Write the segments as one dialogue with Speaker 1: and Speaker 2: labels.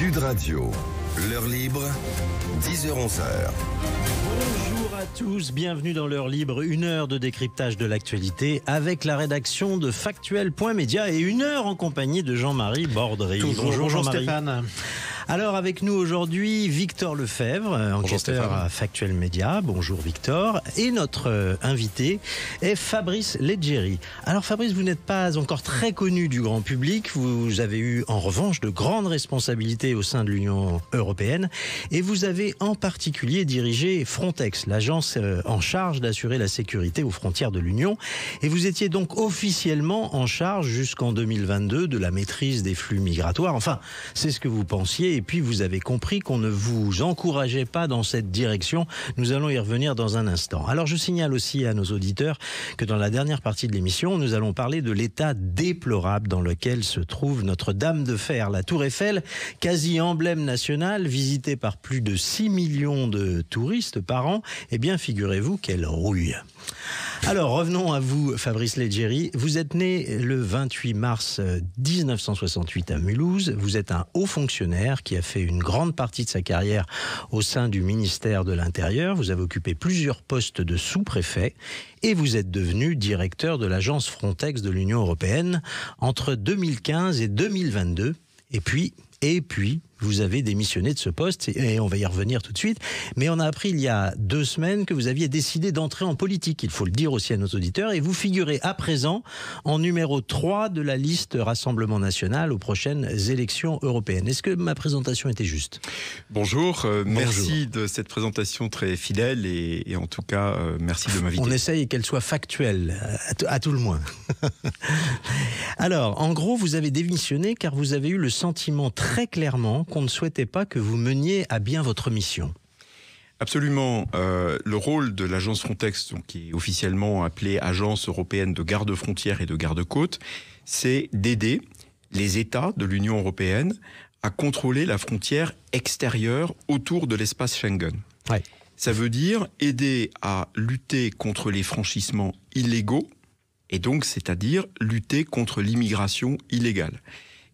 Speaker 1: Sud Radio, l'heure libre, 10h-11h.
Speaker 2: Bonjour à tous, bienvenue dans l'heure libre, une heure de décryptage de l'actualité avec la rédaction de Factuel.media et une heure en compagnie de Jean-Marie Bordry.
Speaker 3: Bonjour
Speaker 2: Jean-Marie.
Speaker 3: Stéphane.
Speaker 2: Alors avec nous aujourd'hui Victor Lefebvre, enquêteur à Factuel Média. Bonjour Victor. Et notre invité est Fabrice Leggeri. Alors Fabrice, vous n'êtes pas encore très connu du grand public. Vous avez eu en revanche de grandes responsabilités au sein de l'Union européenne. Et vous avez en particulier dirigé Frontex, l'agence en charge d'assurer la sécurité aux frontières de l'Union. Et vous étiez donc officiellement en charge jusqu'en 2022 de la maîtrise des flux migratoires. Enfin, c'est ce que vous pensiez. Et puis vous avez compris qu'on ne vous encourageait pas dans cette direction. Nous allons y revenir dans un instant. Alors je signale aussi à nos auditeurs que dans la dernière partie de l'émission, nous allons parler de l'état déplorable dans lequel se trouve notre Dame de Fer, la Tour Eiffel, quasi emblème national, visitée par plus de 6 millions de touristes par an. Eh bien, figurez-vous qu'elle rouille. Alors, revenons à vous, Fabrice Leggeri. Vous êtes né le 28 mars 1968 à Mulhouse. Vous êtes un haut fonctionnaire qui a fait une grande partie de sa carrière au sein du ministère de l'Intérieur. Vous avez occupé plusieurs postes de sous-préfet et vous êtes devenu directeur de l'agence Frontex de l'Union européenne entre 2015 et 2022. Et puis, vous avez démissionné de ce poste, et on va y revenir tout de suite. Mais on a appris il y a 2 semaines que vous aviez décidé d'entrer en politique, il faut le dire aussi à nos auditeurs, et vous figurez à présent en numéro 3 de la liste Rassemblement National aux prochaines élections européennes. Est-ce que ma présentation était juste ?
Speaker 3: Bonjour, merci de cette présentation très fidèle et en tout cas, merci de m'inviter.
Speaker 2: On essaye qu'elle soit factuelle, à tout le moins. Alors, en gros, vous avez démissionné car vous avez eu le sentiment très clairement qu'on ne souhaitait pas que vous meniez à bien votre mission.
Speaker 3: Absolument. Le rôle de l'agence Frontex, donc, qui est officiellement appelée Agence européenne de garde-frontières et de garde-côtes, c'est d'aider les États de l'Union européenne à contrôler la frontière extérieure autour de l'espace Schengen.
Speaker 2: Ouais.
Speaker 3: Ça veut dire aider à lutter contre les franchissements illégaux et donc, c'est-à-dire lutter contre l'immigration illégale.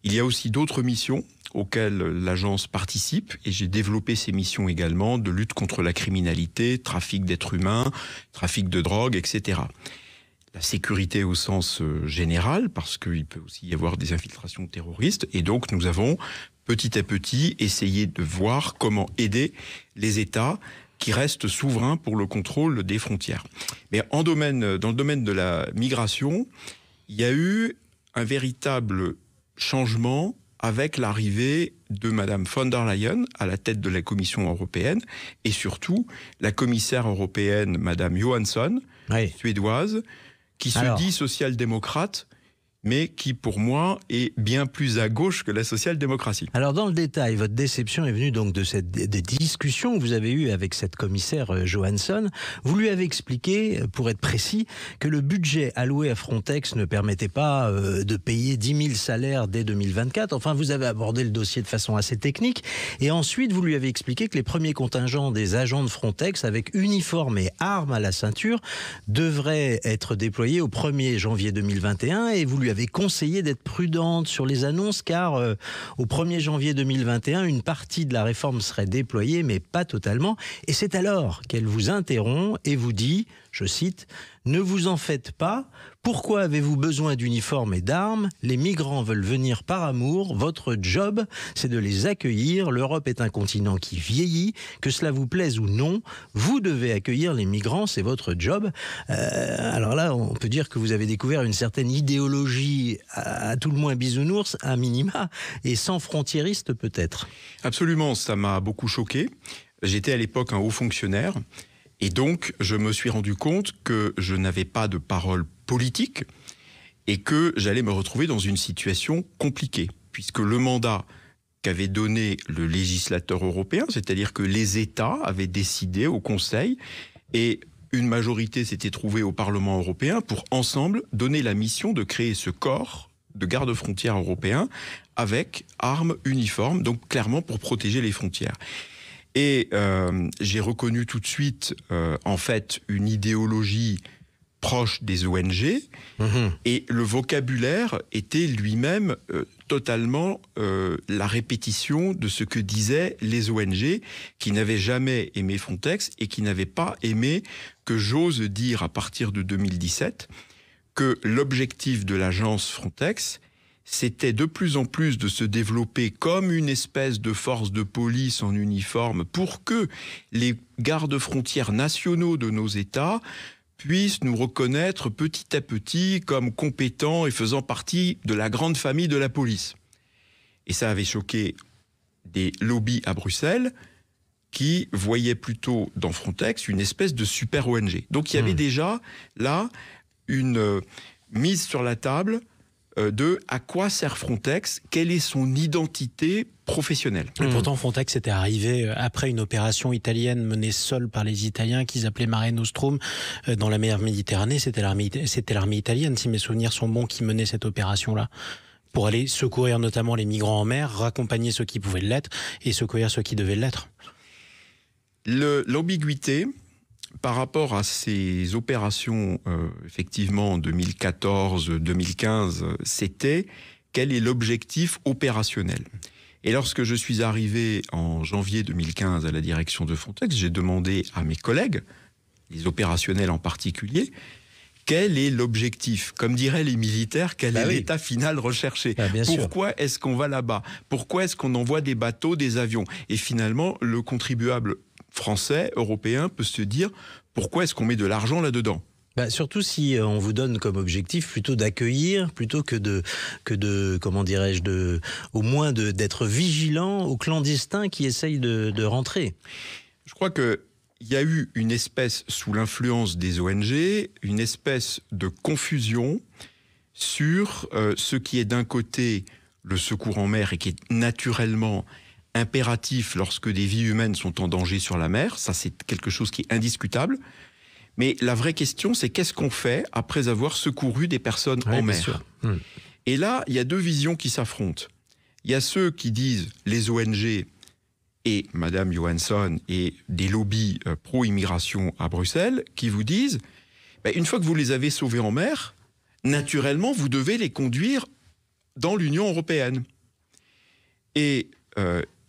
Speaker 3: Il y a aussi d'autres missions auxquelles l'agence participe, et j'ai développé ces missions également de lutte contre la criminalité, trafic d'êtres humains, trafic de drogue, etc. La sécurité au sens général, parce qu'il peut aussi y avoir des infiltrations terroristes, et donc nous avons petit à petit essayé de voir comment aider les États qui restent souverains pour le contrôle des frontières. Mais dans le domaine de la migration, il y a eu un véritable changement avec l'arrivée de Madame von der Leyen à la tête de la Commission européenne et surtout la commissaire européenne Madame Johansson, suédoise, qui se dit social-démocrate, mais qui, pour moi, est bien plus à gauche que la social-démocratie.
Speaker 2: Alors, dans le détail, votre déception est venue donc des discussions que vous avez eues avec cette commissaire Johansson. Vous lui avez expliqué, pour être précis, que le budget alloué à Frontex ne permettait pas de payer 10 000 salaires dès 2024. Enfin, vous avez abordé le dossier de façon assez technique. Et ensuite, vous lui avez expliqué que les premiers contingents des agents de Frontex, avec uniforme et armes à la ceinture, devraient être déployés au 1er janvier 2021. Et vous lui avez conseillé d'être prudente sur les annonces car au 1er janvier 2021, une partie de la réforme serait déployée mais pas totalement. Et c'est alors qu'elle vous interrompt et vous dit, je cite, « Ne vous en faites pas, pourquoi avez-vous besoin d'uniformes et d'armes ? Les migrants veulent venir par amour, votre job, c'est de les accueillir. L'Europe est un continent qui vieillit, que cela vous plaise ou non, vous devez accueillir les migrants, c'est votre job. » Alors là, on peut dire que vous avez découvert une certaine idéologie, à tout le moins bisounours, à minima, et sans frontiériste peut-être.
Speaker 3: Absolument, ça m'a beaucoup choqué. J'étais à l'époque un haut fonctionnaire. Et donc, je me suis rendu compte que je n'avais pas de parole politique et que j'allais me retrouver dans une situation compliquée, puisque le mandat qu'avait donné le législateur européen, c'est-à-dire que les États avaient décidé au Conseil et une majorité s'était trouvée au Parlement européen pour ensemble donner la mission de créer ce corps de garde-frontières européen avec armes, uniformes, donc clairement pour protéger les frontières. Et j'ai reconnu tout de suite, en fait, une idéologie proche des ONG, et le vocabulaire était lui-même totalement la répétition de ce que disaient les ONG, qui n'avaient jamais aimé Frontex et qui n'avaient pas aimé que j'ose dire à partir de 2017 que l'objectif de l'agence Frontex, c'était de plus en plus de se développer comme une espèce de force de police en uniforme pour que les gardes-frontières nationaux de nos États puissent nous reconnaître petit à petit comme compétents et faisant partie de la grande famille de la police. Et ça avait choqué des lobbies à Bruxelles qui voyaient plutôt dans Frontex une espèce de super ONG. Donc il y avait déjà là une mise sur la table de à quoi sert Frontex, quelle est son identité professionnelle.
Speaker 4: Et pourtant, Frontex était arrivé après une opération italienne menée seule par les Italiens qu'ils appelaient Mare Nostrum dans la mer Méditerranée. C'était l'armée italienne, si mes souvenirs sont bons, qui menait cette opération-là, pour aller secourir notamment les migrants en mer, raccompagner ceux qui pouvaient l'être et secourir ceux qui devaient l'être.
Speaker 3: L'ambiguïté par rapport à ces opérations, effectivement, en 2014-2015, c'était quel est l'objectif opérationnel. Et lorsque je suis arrivé en janvier 2015 à la direction de Frontex, j'ai demandé à mes collègues, les opérationnels en particulier, quel est l'objectif? Comme diraient les militaires, quel est l'état final recherché? Pourquoi est-ce qu'on va là-bas? Pourquoi est-ce qu'on envoie des bateaux, des avions? Et finalement, le contribuable français, européen, peut se dire pourquoi est-ce qu'on met de l'argent là-dedans?
Speaker 2: Surtout si on vous donne comme objectif plutôt d'accueillir, plutôt que de comment dirais-je, au moins d'être vigilant aux clandestins qui essayent de rentrer.
Speaker 3: Je crois qu'il y a eu une espèce, sous l'influence des ONG, une espèce de confusion sur ce qui est d'un côté le secours en mer et qui est naturellement impératif lorsque des vies humaines sont en danger sur la mer. Ça, c'est quelque chose qui est indiscutable. Mais la vraie question, c'est qu'est-ce qu'on fait après avoir secouru des personnes en mer? Et là, il y a deux visions qui s'affrontent. Il y a ceux qui disent, les ONG et Madame Johansson et des lobbies pro-immigration à Bruxelles, qui vous disent, une fois que vous les avez sauvés en mer, naturellement, vous devez les conduire dans l'Union européenne. Et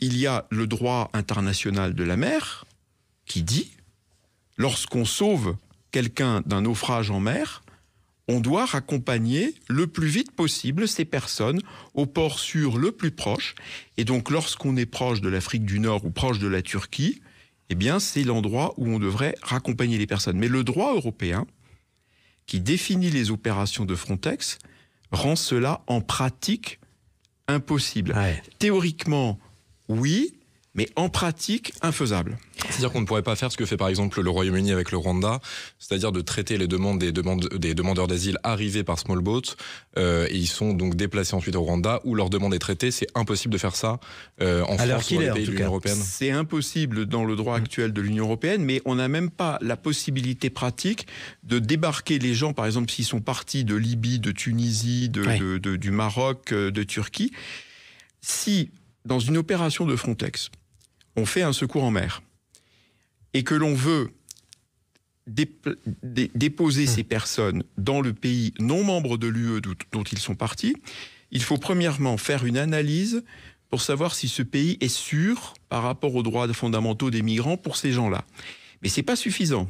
Speaker 3: il y a le droit international de la mer qui dit, lorsqu'on sauve quelqu'un d'un naufrage en mer, on doit raccompagner le plus vite possible ces personnes au port sûr le plus proche. Et donc, lorsqu'on est proche de l'Afrique du Nord ou proche de la Turquie, eh bien, c'est l'endroit où on devrait raccompagner les personnes. Mais le droit européen, qui définit les opérations de Frontex, rend cela en pratique impossible. Théoriquement, oui, mais en pratique, infaisable.
Speaker 5: C'est-à-dire qu'on ne pourrait pas faire ce que fait par exemple le Royaume-Uni avec le Rwanda, c'est-à-dire de traiter les demandes des demandeurs d'asile arrivés par small boat, et ils sont donc déplacés ensuite au Rwanda, où leur demande est traitée. C'est impossible de faire ça en France ou dans les pays de l'Union européenne.
Speaker 3: C'est impossible dans le droit actuel de l'Union européenne, mais on n'a même pas la possibilité pratique de débarquer les gens, par exemple s'ils sont partis de Libye, de Tunisie, du Maroc, de Turquie. Si, dans une opération de Frontex, on fait un secours en mer et que l'on veut déposer ces personnes dans le pays non membre de l'UE dont ils sont partis, il faut premièrement faire une analyse pour savoir si ce pays est sûr par rapport aux droits fondamentaux des migrants pour ces gens-là. Mais ce n'est pas suffisant.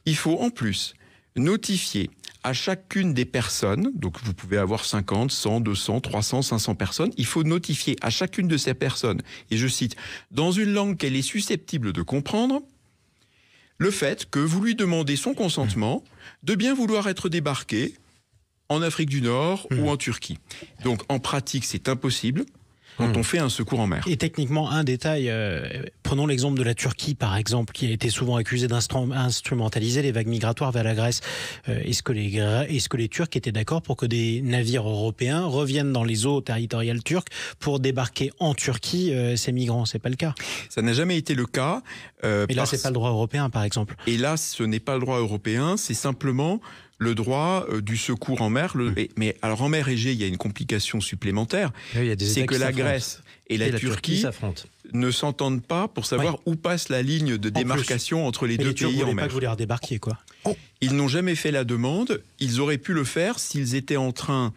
Speaker 3: Il faut en plus notifier à chacune des personnes, donc vous pouvez avoir 50, 100, 200, 300, 500 personnes, il faut notifier à chacune de ces personnes, et je cite, dans une langue qu'elle est susceptible de comprendre, le fait que vous lui demandez son consentement de bien vouloir être débarqué en Afrique du Nord ou en Turquie. Donc en pratique, c'est impossible quand on fait un secours en mer.
Speaker 4: Et techniquement, un détail, prenons l'exemple de la Turquie, par exemple, qui a été souvent accusée d'instrumentaliser les vagues migratoires vers la Grèce. Est-ce que les Turcs étaient d'accord pour que des navires européens reviennent dans les eaux territoriales turques pour débarquer en Turquie ces migrants? C'est pas le cas.
Speaker 3: Ça n'a jamais été le cas.
Speaker 4: Et là, c'est pas le droit européen, par exemple.
Speaker 3: Et là, ce n'est pas le droit européen, c'est simplement le droit du secours en mer. Mais alors en mer Égée, il y a une complication supplémentaire. C'est que la Grèce et la Turquie ne s'entendent pas pour savoir où passe la ligne de démarcation entre les deux pays en mer.
Speaker 4: Pas que vous les redébarquiez, quoi.
Speaker 3: Ils n'ont jamais fait la demande. Ils auraient pu le faire s'ils étaient en train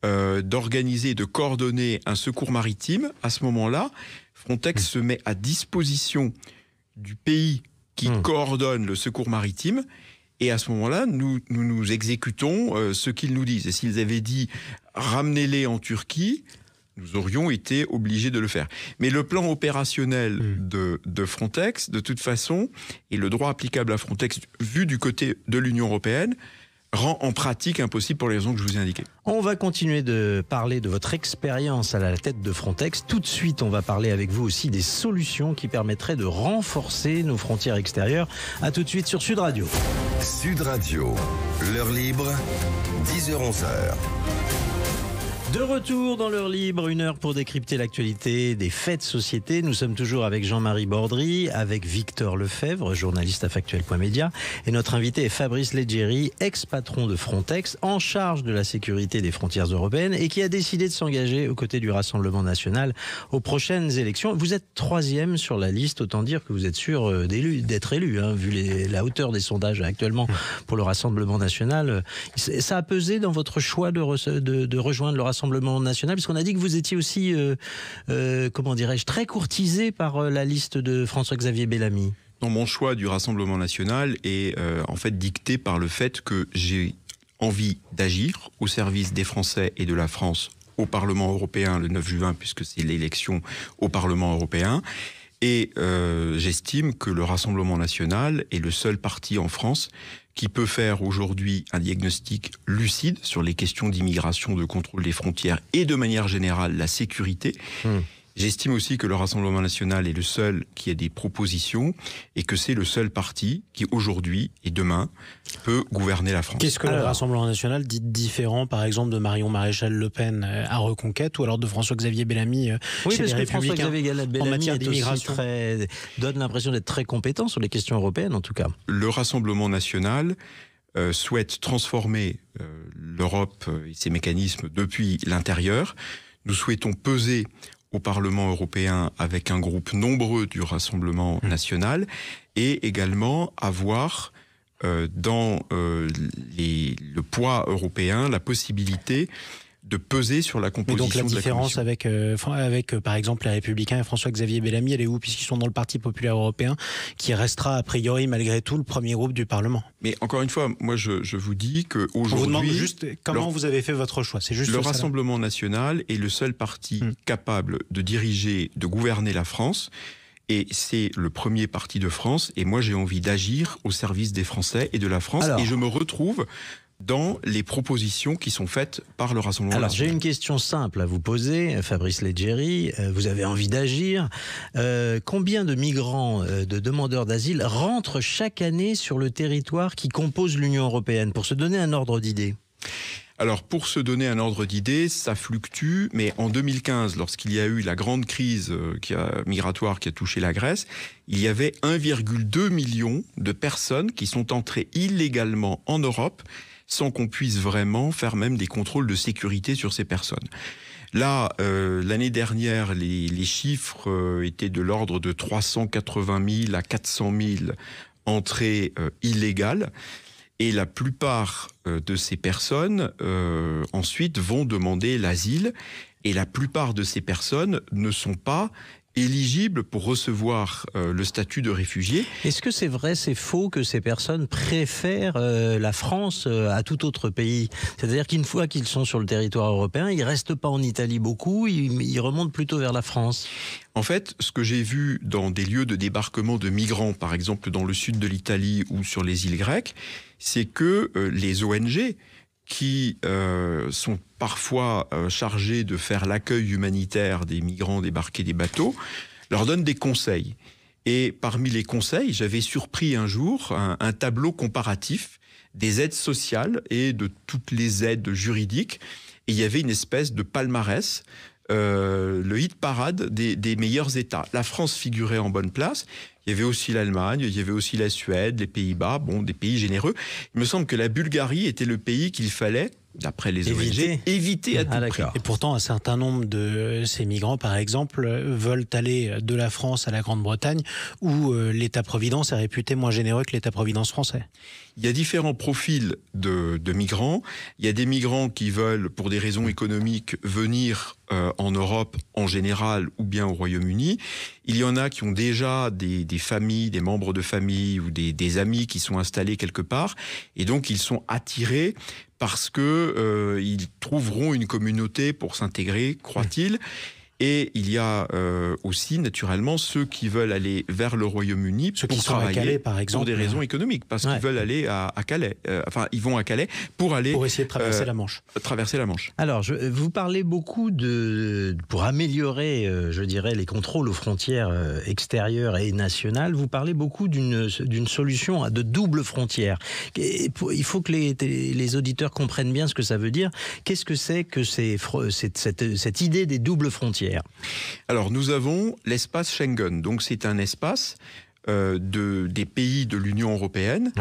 Speaker 3: d'organiser, de coordonner un secours maritime. À ce moment-là, Frontex se met à disposition du pays qui coordonne le secours maritime. Et à ce moment-là, nous exécutons ce qu'ils nous disent. Et s'ils avaient dit « ramenez-les en Turquie », nous aurions été obligés de le faire. Mais le plan opérationnel de Frontex, de toute façon, et le droit applicable à Frontex, vu du côté de l'Union européenne, rend en pratique impossible pour les raisons que je vous ai indiquées.
Speaker 2: On va continuer de parler de votre expérience à la tête de Frontex. Tout de suite, on va parler avec vous aussi des solutions qui permettraient de renforcer nos frontières extérieures. À tout de suite sur Sud Radio.
Speaker 1: Sud Radio, l'heure libre, 10h-11h.
Speaker 2: De retour dans l'heure libre, 1 heure pour décrypter l'actualité des faits de société. Nous sommes toujours avec Jean-Marie Bordry, avec Victor Lefebvre, journaliste à Factuel.media, et notre invité est Fabrice Leggeri, ex-patron de Frontex, en charge de la sécurité des frontières européennes et qui a décidé de s'engager aux côtés du Rassemblement national aux prochaines élections. Vous êtes 3e sur la liste, autant dire que vous êtes sûr d'être élu, vu la hauteur des sondages actuellement pour le Rassemblement national. Ça a pesé dans votre choix de rejoindre le Rassemblement national, parce qu'on a dit que vous étiez aussi, comment dirais-je, très courtisé par la liste de François-Xavier Bellamy.
Speaker 3: Non, mon choix du Rassemblement national est en fait dicté par le fait que j'ai envie d'agir au service des Français et de la France au Parlement européen le 9 juin, puisque c'est l'élection au Parlement européen. Et j'estime que le Rassemblement national est le seul parti en France qui peut faire aujourd'hui un diagnostic lucide sur les questions d'immigration, de contrôle des frontières et de manière générale la sécurité. J'estime aussi que le Rassemblement national est le seul qui a des propositions et que c'est le seul parti qui aujourd'hui et demain peut gouverner la France.
Speaker 4: Qu'est-ce que le Rassemblement national dit différent, par exemple, de Marion Maréchal Le Pen à Reconquête ou alors de François-Xavier Bellamy chez les Républicains en matière d'immigration
Speaker 2: donne l'impression d'être très compétent sur les questions européennes, en tout cas.
Speaker 3: Le Rassemblement national souhaite transformer l'Europe et ses mécanismes depuis l'intérieur. Nous souhaitons peser au Parlement européen avec un groupe nombreux du Rassemblement national et également avoir dans le poids européen la possibilité de peser sur la composition de la Commission.
Speaker 4: Donc la différence avec par exemple les Républicains et François-Xavier Bellamy, elle est où, puisqu'ils sont dans le Parti populaire européen, qui restera a priori malgré tout le premier groupe du Parlement?
Speaker 3: Mais encore une fois, moi je vous dis qu'aujourd'hui...
Speaker 4: On vous demande juste comment vous avez fait votre choix. C'est juste
Speaker 3: le Rassemblement national est le seul parti capable de diriger, de gouverner la France. Et c'est le premier parti de France. Et moi j'ai envie d'agir au service des Français et de la France. Et je me retrouve dans les propositions qui sont faites par le Rassemblement national.
Speaker 2: J'ai une question simple à vous poser, Fabrice Leggeri. Vous avez envie d'agir. Combien de migrants, de demandeurs d'asile rentrent chaque année sur le territoire qui compose l'Union européenne, pour se donner un ordre d'idée?
Speaker 3: Alors, pour se donner un ordre d'idée, ça fluctue, mais en 2015, lorsqu'il y a eu la grande crise migratoire qui a touché la Grèce, il y avait 1,2 million de personnes qui sont entrées illégalement en Europe sans qu'on puisse vraiment faire même des contrôles de sécurité sur ces personnes. Là, l'année dernière, les chiffres étaient de l'ordre de 380 000 à 400 000 entrées illégales. Et la plupart de ces personnes, ensuite, vont demander l'asile. Et la plupart de ces personnes ne sont pas éligibles pour recevoir le statut de réfugié.
Speaker 2: Est-ce que c'est vrai, c'est faux que ces personnes préfèrent la France à tout autre pays? C'est-à-dire qu'une fois qu'ils sont sur le territoire européen, ils restent pas en Italie beaucoup, ils remontent plutôt vers la France.
Speaker 3: En fait, ce que j'ai vu dans des lieux de débarquement de migrants, par exemple dans le sud de l'Italie ou sur les îles grecques, c'est que les ONG qui sont parfois chargés de faire l'accueil humanitaire des migrants débarqués des bateaux, leur donnent des conseils. Et parmi les conseils, j'avais surpris un jour un tableau comparatif des aides sociales et de toutes les aides juridiques. Et il y avait une espèce de palmarès, le hit parade des meilleurs États. La France figurait en bonne place. Il Il y avait aussi l'Allemagne, il y avait aussi la Suède, les Pays-Bas, bon, des pays généreux. Il me semble que la Bulgarie était le pays qu'il fallait, d'après les ONG, éviter à tout prix.
Speaker 4: Et pourtant, un certain nombre de ces migrants, par exemple, veulent aller de la France à la Grande-Bretagne, où l'État-providence est réputé moins généreux que l'État-providence français.
Speaker 3: Il y a différents profils de migrants. Il y a des migrants qui veulent, pour des raisons économiques, venir en Europe en général ou bien au Royaume-Uni. Il y en a qui ont déjà des familles, des membres de famille ou des amis qui sont installés quelque part. Et donc, ils sont attirés parce que ils trouveront une communauté pour s'intégrer, croit-il. Et il y a aussi, naturellement, ceux qui veulent aller vers le Royaume-Uni
Speaker 4: pour
Speaker 3: qui
Speaker 4: travailler, sont à Calais, par exemple,
Speaker 3: pour des raisons économiques, parce qu'ils veulent aller à Calais. Enfin, ils vont à Calais pour
Speaker 4: essayer de traverser la Manche.
Speaker 3: Traverser la Manche.
Speaker 2: Alors, vous parlez beaucoup pour améliorer, je dirais, les contrôles aux frontières extérieures et nationales. Vous parlez beaucoup d'une solution de double frontière. Il faut que les auditeurs comprennent bien ce que ça veut dire. Qu'est-ce que c'est que cette idée des doubles frontières ?
Speaker 3: Alors, nous avons l'espace Schengen. Donc, c'est un espace des pays de l'Union européenne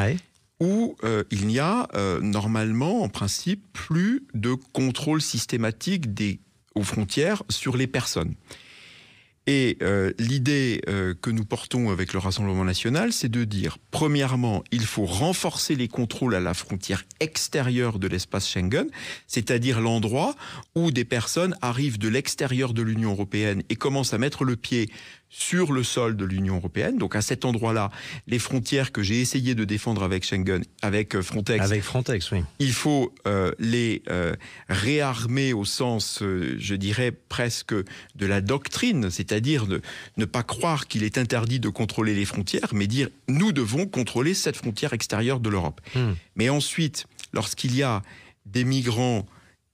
Speaker 3: où il n'y a normalement, en principe, plus de contrôle systématique aux frontières sur les personnes. Et l'idée que nous portons avec le Rassemblement national, c'est de dire, premièrement, il faut renforcer les contrôles à la frontière extérieure de l'espace Schengen, c'est-à-dire l'endroit où des personnes arrivent de l'extérieur de l'Union européenne et commencent à mettre le pied sur le sol de l'Union européenne. Donc à cet endroit-là, les frontières que j'ai essayé de défendre avec Schengen, avec Frontex.
Speaker 2: Avec Frontex, oui.
Speaker 3: Il faut les réarmer au sens, je dirais, presque de la doctrine, c'est-à-dire ne pas croire qu'il est interdit de contrôler les frontières, mais dire nous devons contrôler cette frontière extérieure de l'Europe. Mais ensuite, lorsqu'il y a des migrants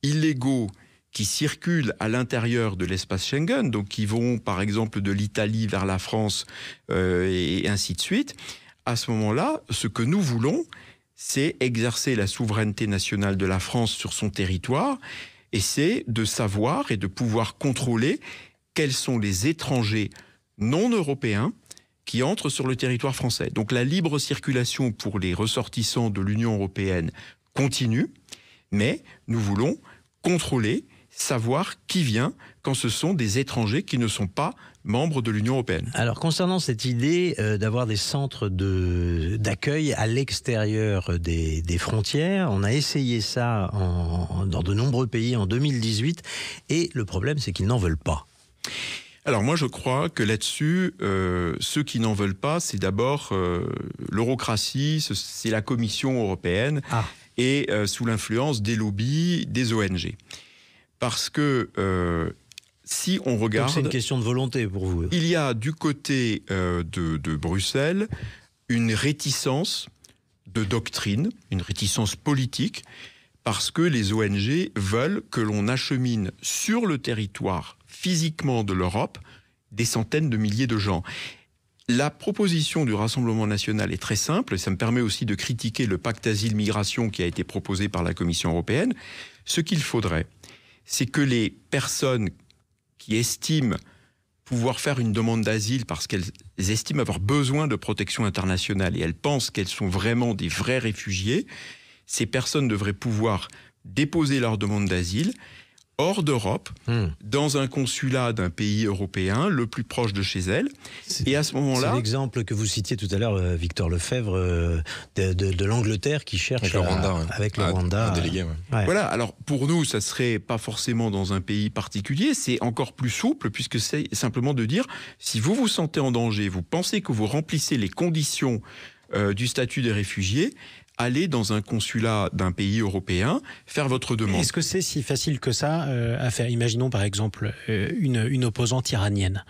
Speaker 3: illégaux qui circulent à l'intérieur de l'espace Schengen, donc qui vont par exemple de l'Italie vers la France et ainsi de suite, à ce moment-là, ce que nous voulons, c'est exercer la souveraineté nationale de la France sur son territoire, et c'est de savoir et de pouvoir contrôler quels sont les étrangers non européens qui entrent sur le territoire français. Donc la libre circulation pour les ressortissants de l'Union européenne continue, mais nous voulons contrôler, savoir qui vient quand ce sont des étrangers qui ne sont pas membres de l'Union européenne.
Speaker 2: Alors concernant cette idée d'avoir des centres d'accueil à l'extérieur des frontières, on a essayé ça dans de nombreux pays en 2018 et le problème c'est qu'ils n'en veulent pas.
Speaker 3: Alors moi je crois que là-dessus, ceux qui n'en veulent pas, c'est d'abord l'eurocratie, c'est la Commission européenne et sous l'influence des lobbies, des ONG. Parce que si on regarde...
Speaker 2: Donc c'est une question de volonté pour vous.
Speaker 3: Il y a du côté de Bruxelles une réticence de doctrine, une réticence politique, parce que les ONG veulent que l'on achemine sur le territoire physiquement de l'Europe des centaines de milliers de gens. La proposition du Rassemblement national est très simple, et ça me permet aussi de critiquer le pacte asile-migration qui a été proposé par la Commission européenne. Ce qu'il faudrait, c'est que les personnes qui estiment pouvoir faire une demande d'asile parce qu'elles estiment avoir besoin de protection internationale et elles pensent qu'elles sont vraiment des vrais réfugiés, ces personnes devraient pouvoir déposer leur demande d'asile hors d'Europe, dans un consulat d'un pays européen, le plus proche de chez elles. Et à ce moment-là...
Speaker 2: C'est l'exemple que vous citiez tout à l'heure, Victor Lefebvre, de l'Angleterre qui cherche avec le Rwanda.
Speaker 5: Un délégué,
Speaker 3: Voilà, alors pour nous, ça serait pas forcément dans un pays particulier, c'est encore plus souple, puisque c'est simplement de dire, si vous vous sentez en danger, vous pensez que vous remplissez les conditions du statut des réfugiés, aller dans un consulat d'un pays européen, faire votre demande.
Speaker 4: Est-ce que c'est si facile que ça à faire ? Imaginons par exemple une opposante iranienne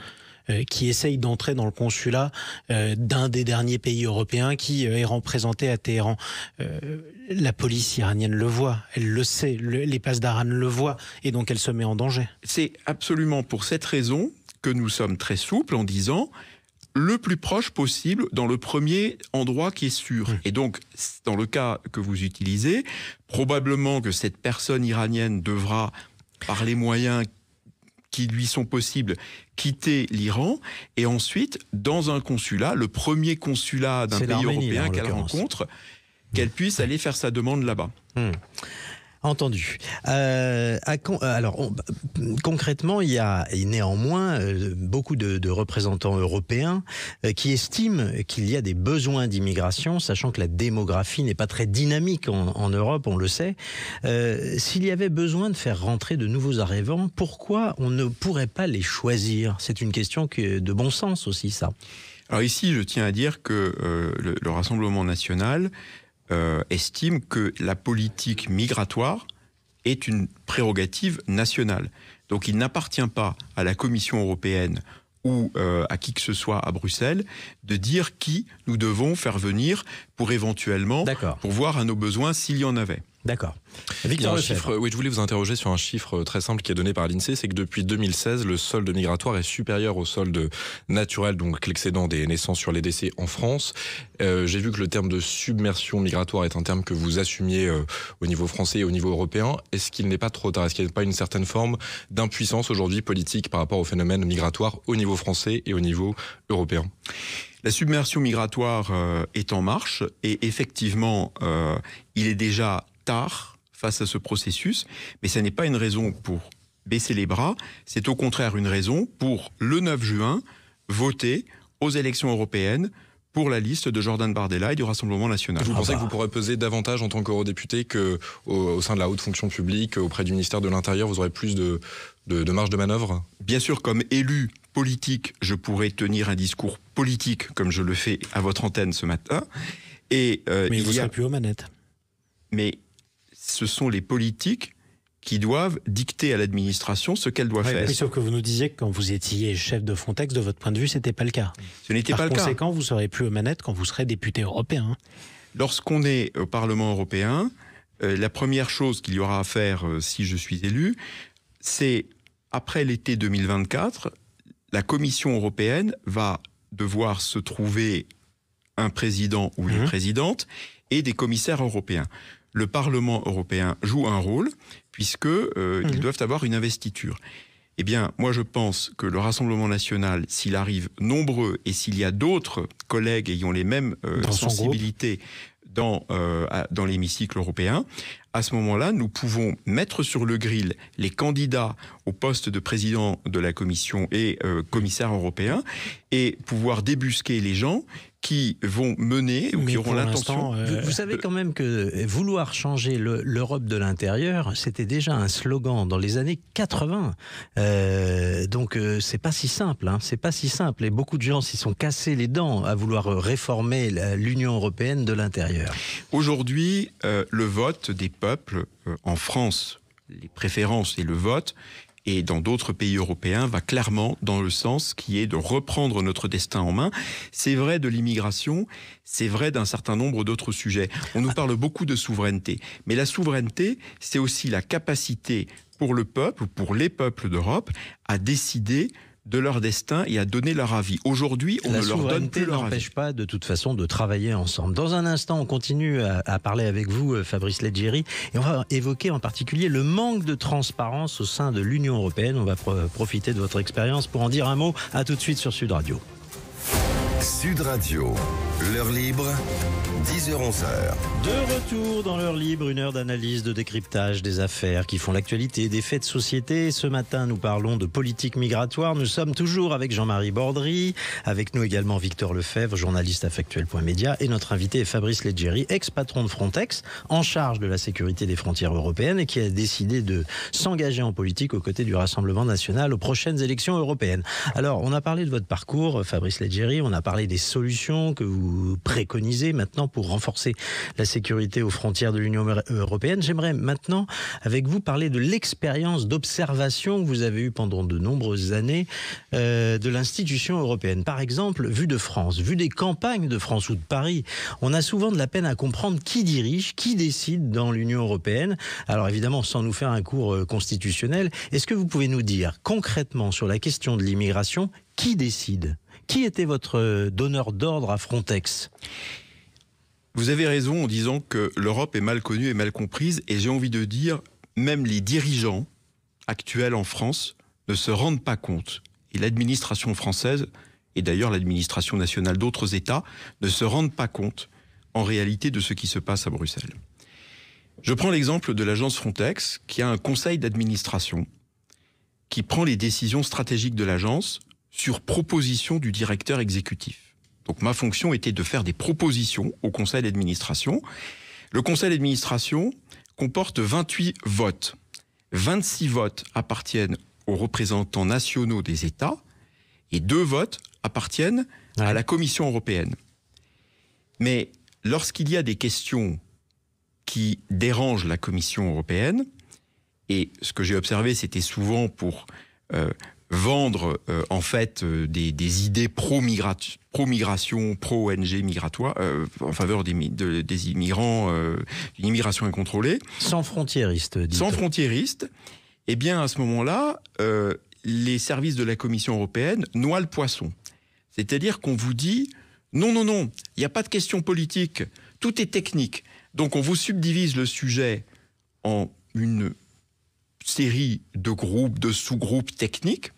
Speaker 4: qui essaye d'entrer dans le consulat d'un des derniers pays européens qui est représenté à Téhéran. La police iranienne le voit, elle le sait, les places d'Aran le voient, et donc elle se met en danger.
Speaker 3: C'est absolument pour cette raison que nous sommes très souples en disant... le plus proche possible dans le premier endroit qui est sûr. Et donc, dans le cas que vous utilisez, probablement que cette personne iranienne devra, par les moyens qui lui sont possibles, quitter l'Iran et ensuite, dans un consulat, le premier consulat d'un pays européen qu'elle rencontre, qu'elle puisse aller faire sa demande là-bas.
Speaker 2: Entendu. Concrètement, il y a néanmoins beaucoup de représentants européens qui estiment qu'il y a des besoins d'immigration, sachant que la démographie n'est pas très dynamique en Europe, on le sait. S'il y avait besoin de faire rentrer de nouveaux arrivants, pourquoi on ne pourrait pas les choisir? C'est une question de bon sens aussi, ça.
Speaker 3: Alors ici, je tiens à dire que le Rassemblement national estime que la politique migratoire est une prérogative nationale. Donc il n'appartient pas à la Commission européenne ou à qui que ce soit à Bruxelles de dire qui nous devons faire venir pour éventuellement pourvoir à nos besoins s'il y en avait.
Speaker 2: D'accord.
Speaker 5: Il y a un chiffre, oui, je voulais vous interroger sur un chiffre très simple qui est donné par l'INSEE, c'est que depuis 2016, le solde migratoire est supérieur au solde naturel, donc l'excédent des naissances sur les décès en France. J'ai vu que le terme de submersion migratoire est un terme que vous assumiez au niveau français et au niveau européen. Est-ce qu'il n'est pas trop tard? Est-ce qu'il n'y a pas une certaine forme d'impuissance aujourd'hui politique par rapport au phénomène migratoire au niveau français et au niveau européen?
Speaker 3: La submersion migratoire est en marche et effectivement, il est déjà tard face à ce processus, mais ce n'est pas une raison pour baisser les bras, c'est au contraire une raison pour, le 9 juin, voter aux élections européennes pour la liste de Jordan Bardella et du Rassemblement national.
Speaker 5: Vous pensez que vous pourrez peser davantage en tant qu'eurodéputé qu'au sein de la haute fonction publique, auprès du ministère de l'Intérieur, vous aurez plus de marge de manœuvre?
Speaker 3: Bien sûr, comme élu politique, je pourrais tenir un discours politique, comme je le fais à votre antenne ce matin.
Speaker 4: Mais vous ne serez plus aux manettes.
Speaker 3: Mais ce sont les politiques qui doivent dicter à l'administration ce qu'elle doit faire.
Speaker 4: Oui, sauf que vous nous disiez que quand vous étiez chef de Frontex, de votre point de vue, c'était pas le cas.
Speaker 3: Ce n'était pas le cas.
Speaker 4: Par conséquent, vous serez plus aux manettes quand vous serez député européen.
Speaker 3: Lorsqu'on est au Parlement européen, la première chose qu'il y aura à faire si je suis élu, c'est après l'été 2024, la Commission européenne va devoir se trouver un président ou une présidente et des commissaires européens. Le Parlement européen joue un rôle puisque ils doivent avoir une investiture. Eh bien, moi je pense que le Rassemblement national, s'il arrive nombreux et s'il y a d'autres collègues ayant les mêmes sensibilités dans l'hémicycle européen, à ce moment-là, nous pouvons mettre sur le grill les candidats au poste de président de la Commission et commissaire européen et pouvoir débusquer les gens qui vont mener ou qui auront l'intention...
Speaker 2: Vous savez quand même que vouloir changer l'Europe de l'intérieur, c'était déjà un slogan dans les années 80. Donc c'est pas si simple, hein, c'est pas si simple. Et beaucoup de gens s'y sont cassés les dents à vouloir réformer l'Union européenne de l'intérieur.
Speaker 3: Aujourd'hui, le vote des peuples en France, les préférences et le vote, et dans d'autres pays européens, va clairement dans le sens qui est de reprendre notre destin en main. C'est vrai de l'immigration, c'est vrai d'un certain nombre d'autres sujets. On nous parle beaucoup de souveraineté, mais la souveraineté, c'est aussi la capacité pour le peuple, ou pour les peuples d'Europe, à décider de leur destin et à donner leur avis. Aujourd'hui, on ne leur donne plus leur avis.
Speaker 2: La souveraineté n'empêche pas de toute façon de travailler ensemble. Dans un instant, on continue à parler avec vous, Fabrice Leggeri, et on va évoquer en particulier le manque de transparence au sein de l'Union européenne. On va profiter de votre expérience pour en dire un mot. À tout de suite sur Sud Radio.
Speaker 1: Sud Radio, l'heure libre, 10h-11h.
Speaker 2: De retour dans l'heure libre, une heure d'analyse, de décryptage des affaires qui font l'actualité, des faits de société. Ce matin, nous parlons de politique migratoire. Nous sommes toujours avec Jean-Marie Bordry, avec nous également Victor Lefebvre, journaliste à Factuel.media, et notre invité est Fabrice Leggeri, ex-patron de Frontex, en charge de la sécurité des frontières européennes et qui a décidé de s'engager en politique aux côtés du Rassemblement national aux prochaines élections européennes. Alors, on a parlé de votre parcours, Fabrice Leggeri, on a parlé des solutions que vous préconisez maintenant pour renforcer la sécurité aux frontières de l'Union européenne. J'aimerais maintenant, avec vous, parler de l'expérience d'observation que vous avez eue pendant de nombreuses années de l'institution européenne. Par exemple, vue de France, vue des campagnes de France ou de Paris, on a souvent de la peine à comprendre qui dirige, qui décide dans l'Union européenne. Alors évidemment, sans nous faire un cours constitutionnel, est-ce que vous pouvez nous dire concrètement sur la question de l'immigration, qui décide ? Qui était votre donneur d'ordre à Frontex ?
Speaker 3: Vous avez raison en disant que l'Europe est mal connue et mal comprise, et j'ai envie de dire, même les dirigeants actuels en France ne se rendent pas compte, et l'administration française, et d'ailleurs l'administration nationale d'autres États, ne se rendent pas compte en réalité de ce qui se passe à Bruxelles. Je prends l'exemple de l'agence Frontex, qui a un conseil d'administration qui prend les décisions stratégiques de l'agence sur proposition du directeur exécutif. Donc ma fonction était de faire des propositions au conseil d'administration. Le conseil d'administration comporte 28 votes. 26 votes appartiennent aux représentants nationaux des États et 2 votes appartiennent à la Commission européenne. Mais lorsqu'il y a des questions qui dérangent la Commission européenne, et ce que j'ai observé, c'était souvent pour vendre en fait des idées pro-migration, pro-ONG migratoire, en faveur des immigrants, d'une immigration incontrôlée.
Speaker 2: Sans frontiériste, dit-on.
Speaker 3: Sans frontiériste. Eh bien, à ce moment-là, les services de la Commission européenne noient le poisson. C'est-à-dire qu'on vous dit, non, il n'y a pas de question politique, tout est technique. Donc on vous subdivise le sujet en une série de groupes, de sous-groupes techniques.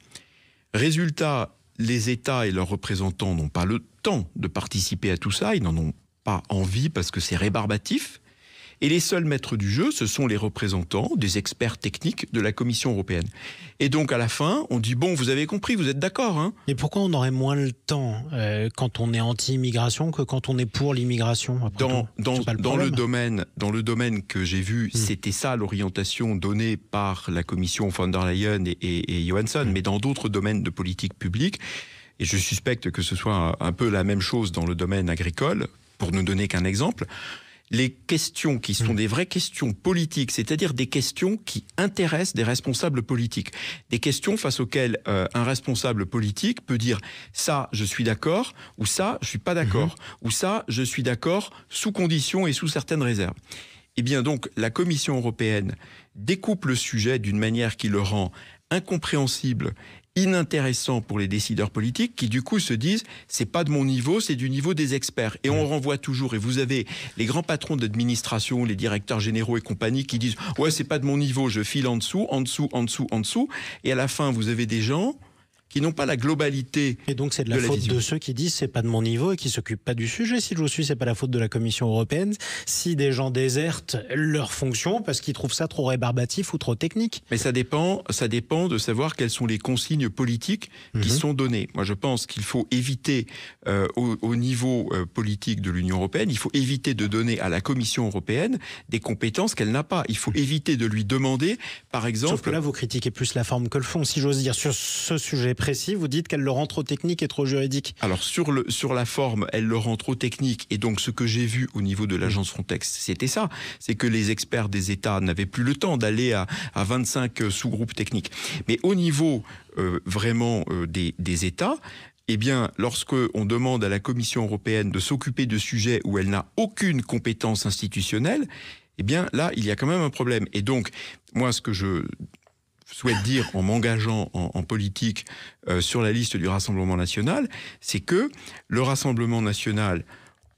Speaker 3: Résultat, les États et leurs représentants n'ont pas le temps de participer à tout ça, ils n'en ont pas envie parce que c'est rébarbatif. Et les seuls maîtres du jeu, ce sont les représentants des experts techniques de la Commission européenne. Et donc à la fin, on dit, bon, vous avez compris, vous êtes d'accord, hein ?
Speaker 4: Et pourquoi on aurait moins le temps quand on est anti-immigration que quand on est pour l'immigration ?
Speaker 3: Dans le domaine que j'ai vu, c'était ça l'orientation donnée par la Commission von der Leyen et Johansson, mais dans d'autres domaines de politique publique, et je suspecte que ce soit un peu la même chose dans le domaine agricole, pour ne donner qu'un exemple, les questions qui sont des vraies questions politiques, c'est-à-dire des questions qui intéressent des responsables politiques. Des questions face auxquelles un responsable politique peut dire « ça, je suis d'accord » ou « ça, je suis pas d'accord » ou « ça, je suis d'accord sous conditions et sous certaines réserves ». Eh bien donc, la Commission européenne découpe le sujet d'une manière qui le rend incompréhensible, inintéressant pour les décideurs politiques qui du coup se disent c'est pas de mon niveau, c'est du niveau des experts. Et on renvoie toujours, et vous avez les grands patrons d'administration, les directeurs généraux et compagnie qui disent ouais c'est pas de mon niveau, je file en dessous, et à la fin vous avez des gens qui n'ont pas la globalité.
Speaker 4: Et donc c'est de la faute de ceux qui disent c'est pas de mon niveau et qui s'occupent pas du sujet. Si je vous suis, c'est pas la faute de la Commission européenne. Si des gens désertent leur fonction parce qu'ils trouvent ça trop rébarbatif ou trop technique.
Speaker 3: Mais ça dépend de savoir quelles sont les consignes politiques qui sont données. Moi je pense qu'il faut éviter au niveau politique de l'Union européenne, il faut éviter de donner à la Commission européenne des compétences qu'elle n'a pas. Il faut éviter de lui demander, par exemple...
Speaker 4: Sauf que là vous critiquez plus la forme que le fond, si j'ose dire, sur ce sujet précis, vous dites qu'elle le rend trop technique et trop juridique.
Speaker 3: Alors sur la forme, elle le rend trop technique, et donc ce que j'ai vu au niveau de l'agence Frontex, c'était ça, c'est que les experts des États n'avaient plus le temps d'aller à 25 sous-groupes techniques. Mais au niveau vraiment des États, eh bien, lorsque on demande à la Commission européenne de s'occuper de sujets où elle n'a aucune compétence institutionnelle, eh bien là, il y a quand même un problème. Et donc, moi, ce que je souhaite dire en m'engageant en politique sur la liste du Rassemblement national, c'est que le Rassemblement national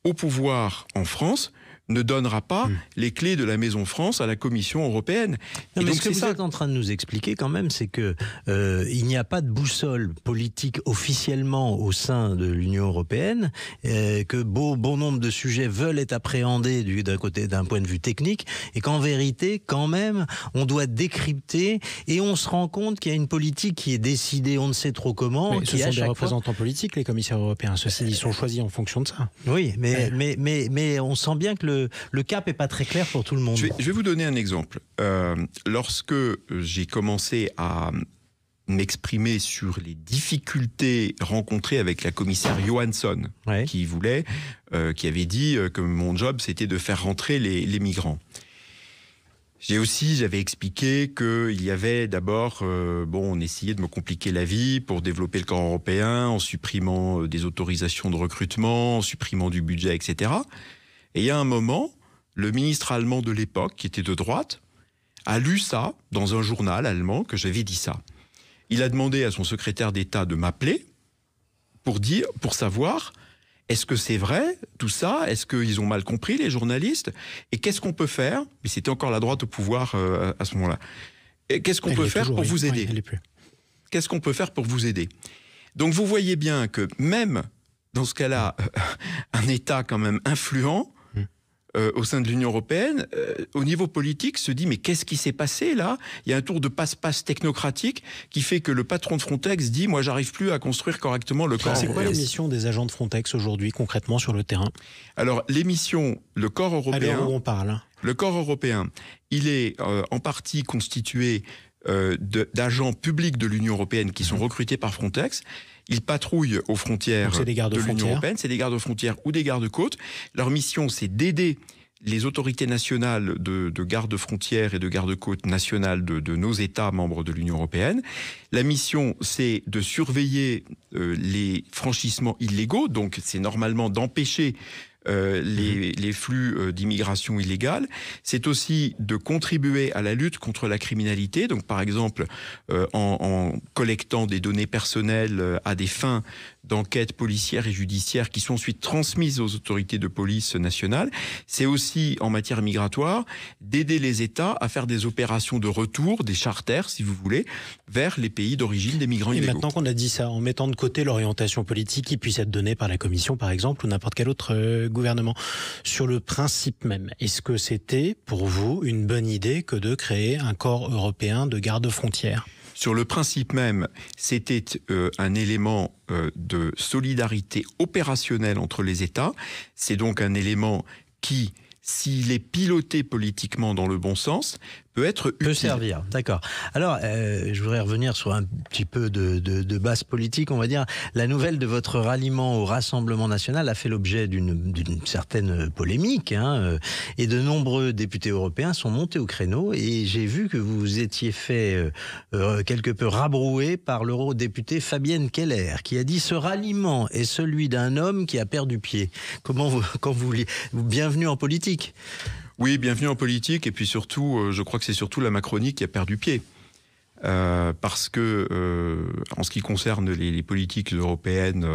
Speaker 3: au pouvoir en France ne donnera pas les clés de la Maison France à la Commission européenne.
Speaker 2: Non, mais ce que vous êtes en train de nous expliquer quand même, c'est que il n'y a pas de boussole politique officiellement au sein de l'Union européenne, que bon nombre de sujets veulent être appréhendés d'un point de vue technique, et qu'en vérité, quand même, on doit décrypter, et on se rend compte qu'il y a une politique qui est décidée, on ne sait trop comment.
Speaker 4: Mais ce sont des représentants politiques, les commissaires européens. Ceux-ci, ils sont choisis en fonction de ça.
Speaker 2: Oui, mais on sent bien que le cap n'est pas très clair pour tout le monde.
Speaker 3: Je vais vous donner un exemple. Lorsque j'ai commencé à m'exprimer sur les difficultés rencontrées avec la commissaire Johansson, qui avait dit que mon job, c'était de faire rentrer les migrants. J'avais expliqué qu'il y avait d'abord, on essayait de me compliquer la vie pour développer le corps européen en supprimant des autorisations de recrutement, en supprimant du budget, etc. Et il y a un moment, le ministre allemand de l'époque, qui était de droite, a lu ça dans un journal allemand que j'avais dit ça. Il a demandé à son secrétaire d'État de m'appeler pour savoir est-ce que c'est vrai tout ça, est-ce qu'ils ont mal compris les journalistes, et qu'est-ce qu'on peut faire, mais c'était encore la droite au pouvoir à ce moment-là, et qu'est-ce qu'on peut faire pour vous aider. qu'est-ce qu'on peut faire pour vous aider ? Donc vous voyez bien que même dans ce cas-là, un État quand même influent au sein de l'Union européenne, au niveau politique, se dit mais qu'est-ce qui s'est passé là ? Il y a un tour de passe-passe technocratique qui fait que le patron de Frontex dit moi j'arrive plus à construire correctement le corps européen.
Speaker 4: C'est quoi les missions des agents de Frontex aujourd'hui concrètement sur le terrain ?
Speaker 3: Alors les missions, le corps européen.
Speaker 4: À l'heure où on parle.
Speaker 3: Le corps européen, il est en partie constitué d'agents publics de l'Union européenne qui sont recrutés par Frontex. Ils patrouillent aux frontières de l'Union européenne. C'est des gardes-frontières ou des gardes-côtes. Leur mission, c'est d'aider les autorités nationales de garde-frontières et de garde-côtes nationales de nos États membres de l'Union européenne. La mission, c'est de surveiller les franchissements illégaux. Donc, c'est normalement d'empêcher les flux d'immigration illégale. C'est aussi de contribuer à la lutte contre la criminalité. Donc, par exemple, en collectant des données personnelles à des fins d'enquête policière et judiciaire qui sont ensuite transmises aux autorités de police nationales. C'est aussi, en matière migratoire, d'aider les États à faire des opérations de retour, des charters, si vous voulez, vers les pays d'origine des migrants illégaux.
Speaker 4: Et maintenant qu'on a dit ça, en mettant de côté l'orientation politique qui puisse être donnée par la Commission, par exemple, ou n'importe quel autre gouvernement, sur le principe même, est-ce que c'était, pour vous, une bonne idée que de créer un corps européen de garde-frontières ?
Speaker 3: Sur le principe même, c'était un élément de solidarité opérationnelle entre les États. C'est donc un élément qui, s'il est piloté politiquement dans le bon sens, peut être utile.
Speaker 2: Peut servir, d'accord. Alors, je voudrais revenir sur un petit peu de base politique, on va dire. La nouvelle de votre ralliement au Rassemblement national a fait l'objet d'une certaine polémique, hein, et de nombreux députés européens sont montés au créneau, et j'ai vu que vous étiez fait quelque peu rabrouer par l'eurodéputée Fabienne Keller, qui a dit « Ce ralliement est celui d'un homme qui a perdu pied ». Bienvenue en politique.
Speaker 3: Oui, bienvenue en politique, et puis surtout, je crois que c'est surtout la Macronie qui a perdu pied. Parce que, en ce qui concerne les politiques européennes,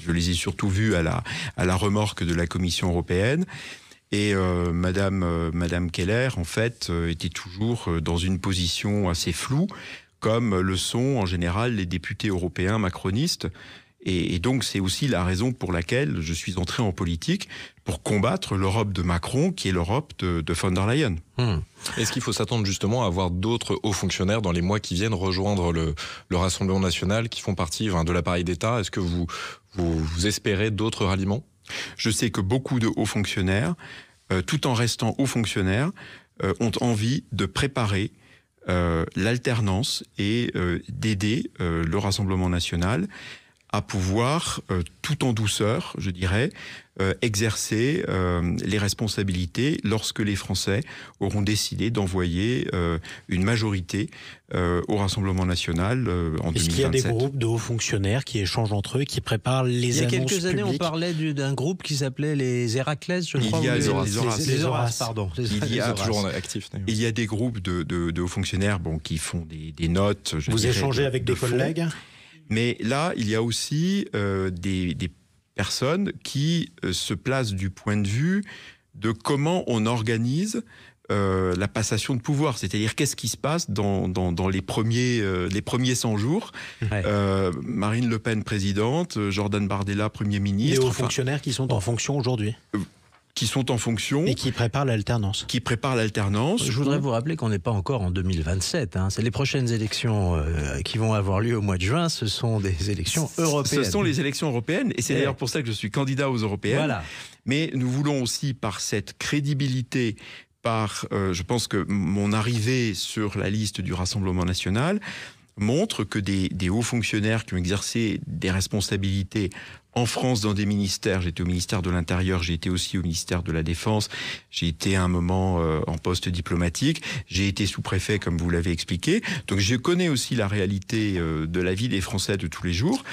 Speaker 3: je les ai surtout vues à la remorque de la Commission européenne. Et Madame Keller, en fait, était toujours dans une position assez floue, comme le sont en général les députés européens macronistes. Et donc, c'est aussi la raison pour laquelle je suis entré en politique, pour combattre l'Europe de Macron, qui est l'Europe de von der Leyen.
Speaker 5: Est-ce qu'il faut s'attendre justement à voir d'autres hauts fonctionnaires dans les mois qui viennent rejoindre le Rassemblement national, qui font partie de l'appareil d'État ? Est-ce que vous espérez d'autres ralliements ?
Speaker 3: Je sais que beaucoup de hauts fonctionnaires, tout en restant hauts fonctionnaires, ont envie de préparer l'alternance et d'aider le Rassemblement national à pouvoir, tout en douceur, je dirais, exercer les responsabilités lorsque les Français auront décidé d'envoyer une majorité au Rassemblement national en 2027.
Speaker 4: Est-ce qu'il y a des groupes de hauts fonctionnaires qui échangent entre eux et qui préparent les annonces publiques ?
Speaker 2: Il y a quelques années, on parlait d'un groupe qui s'appelait les Héraclès, je crois.
Speaker 3: Il y a
Speaker 2: les Horaces, pardon.
Speaker 3: Il y a
Speaker 5: toujours actif.
Speaker 3: Il y a des groupes de hauts fonctionnaires qui font des notes.
Speaker 4: Vous échangez avec des collègues ?
Speaker 3: Mais là, il y a aussi des personnes qui se placent du point de vue de comment on organise la passation de pouvoir. C'est-à-dire, qu'est-ce qui se passe dans les premiers 100 jours. Ouais. Marine Le Pen présidente, Jordan Bardella Premier ministre.
Speaker 4: Les hauts fonctionnaires qui sont en fonction aujourd'hui.
Speaker 3: Qui sont en fonction.
Speaker 4: Et qui préparent l'alternance.
Speaker 2: Je voudrais vous rappeler qu'on n'est pas encore en 2027. Hein. C'est les prochaines élections qui vont avoir lieu au mois de juin. Ce sont des élections européennes.
Speaker 3: Ce sont les élections européennes. Et c'est d'ailleurs pour ça que je suis candidat aux européennes.
Speaker 2: Voilà.
Speaker 3: Mais nous voulons aussi, par cette crédibilité, je pense que mon arrivée sur la liste du Rassemblement national montre que des hauts fonctionnaires qui ont exercé des responsabilités en France dans des ministères, j'étais au ministère de l'Intérieur, j'ai été aussi au ministère de la Défense, j'ai été à un moment en poste diplomatique, j'ai été sous-préfet comme vous l'avez expliqué, donc je connais aussi la réalité de la vie des Français de tous les jours.